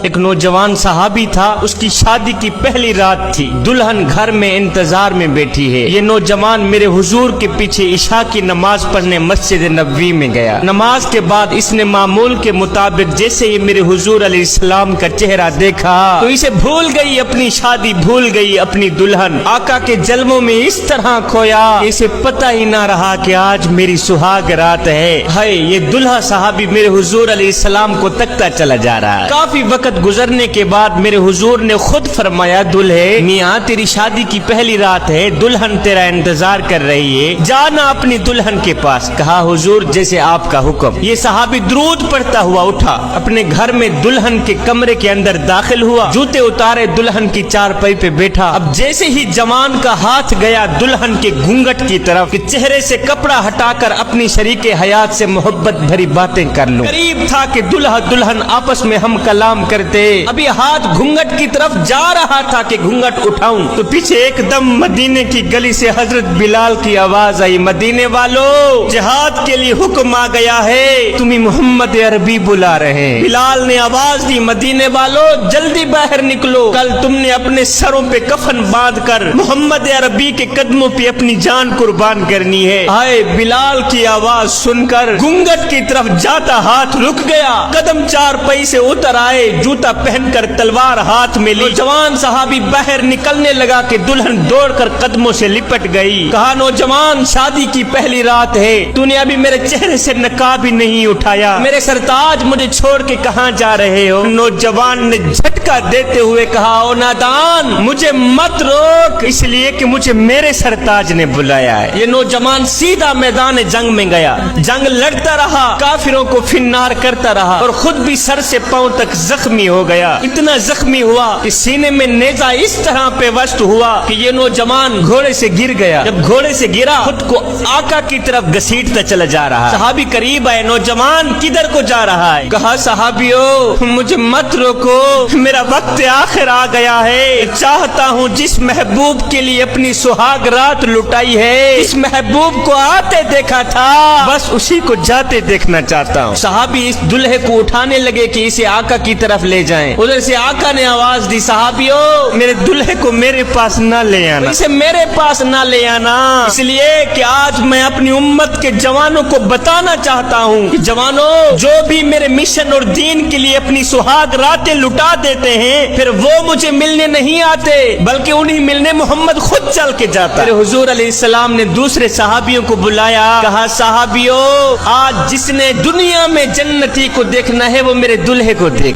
ایک نوجوان صحابی تھا، اس کی شادی کی پہلی رات تھی، دلہن گھر میں انتظار میں بیٹھی ہے۔ یہ نوجوان میرے حضور کے پیچھے عشاء کی نماز پڑھنے مسجد نبوی میں گیا۔ نماز کے بعد اس نے معمول کے مطابق جیسے ہی میرے حضور علیہ السلام کا چہرہ دیکھا تو اسے بھول گئی اپنی شادی، بھول گئی اپنی دلہن، آقا کے جلووں میں اس طرح کھویا اسے پتہ ہی نہ رہا کہ آج میری سہاگ رات ہے۔ ہائے، یہ دلہا صحابی میرے حضور علیہ السلام کو تکتا چلا جا رہا ہے۔ کافی وقت گزرنے کے بعد میرے حضور نے خود فرمایا، دلہے میاں تیری شادی کی پہلی رات ہے، دلہن تیرا انتظار کر رہی ہے، جانا اپنی دلہن کے پاس۔ کہا حضور جیسے آپ کا حکم۔ یہ صحابی درود پڑھتا ہوا اٹھا، اپنے گھر میں دلہن کے کمرے کے اندر داخل ہوا، جوتے اتارے، دلہن کی چارپائی پہ بیٹھا۔ اب جیسے ہی جوان کا ہاتھ گیا دلہن کے گھونگھٹ کی طرف کہ چہرے سے کپڑا ہٹا کر اپنی شریک حیات سے محبت بھری باتیں کر لوں، قریب تھا کہ دلہا دلہن آپس میں ہم کلام کرتے، ابھی ہاتھ گھونگھٹ کی طرف جا رہا تھا کہ گھونگھٹ اٹھاؤں تو پیچھے ایک دم مدینے کی گلی سے حضرت بلال کی آواز آئی، مدینے والو جہاد کے لیے حکم آ گیا ہے، تمہیں محمد عربی بلا رہے ہیں۔ بلال نے آواز دی، مدینے والو جلدی باہر نکلو، کل تم نے اپنے سروں پہ کفن باندھ کر محمد عربی کے قدموں پہ اپنی جان قربان کرنی ہے۔ آئے بلال کی آواز سن کر گھونگھٹ کی طرف جاتا ہاتھ رک گیا، قدم چار پئی سے اتر آئے، جوتا پہن کر تلوار ہاتھ میں لی، جوان صحابی باہر نکلنے لگا کہ دلہن دوڑ کر قدموں سے لپٹ گئی۔ کہا نوجوان شادی کی پہلی رات ہے، تو نے ابھی میرے چہرے سے نقاب ہی نہیں اٹھایا، میرے سرتاج مجھے چھوڑ کے کہاں جا رہے ہو؟ نوجوان نے جھٹکا دیتے ہوئے کہا، او نادان مجھے مت روک، اس لیے کہ مجھے میرے سرتاج نے بلایا ہے۔ یہ نوجوان سیدھا میدان جنگ میں گیا، جنگ لڑتا رہا، کافروں کو فنار کرتا رہا اور خود بھی سر سے پاؤں تک زخمی ہو گیا، اتنا زخمی ہوا کہ سینے میں نیزہ اس طرح پہ وسط ہوا کہ یہ نوجوان گھوڑے سے گر گیا۔ جب گھوڑے سے گرا خود کو آقا کی طرف گھسیٹتا چلا جا رہا۔ صحابی قریب آئے، نوجوان کدھر کو جا رہا ہے؟ کہا صحابیو مجھے مت روکو، میرا وقت آخر آ گیا ہے، چاہتا ہوں جس محبوب کے لیے اپنی سہاگ رات لٹائی ہے، اس محبوب کو آتے دیکھا تھا، بس اسی کو جاتے دیکھنا چاہتا ہوں۔ صحابی اس دلہے کو اٹھانے لگے کہ اسے آقا کی طرف لے جائیں، ادھر سے آقا نے آواز دی، صحابیو میرے دلہے کو میرے پاس نہ لے آنا، اسے میرے پاس نہ لے آنا، اس لیے کہ آج میں اپنی امت کے جوانوں کو بتانا چاہتا ہوں کہ جوانوں جو بھی میرے مشن اور دین کے لیے اپنی سہاگ راتیں لٹا دیتے ہیں پھر وہ مجھے ملنے نہیں آتے بلکہ انہیں ملنے محمد خود چل کے جاتا ہے۔ پھر حضور علیہ السلام نے دوسرے صحابیوں کو بلایا، کہا صحابیو آج جس نے دنیا میں جنتی کو دیکھنا ہے وہ میرے دلہے کو دیکھ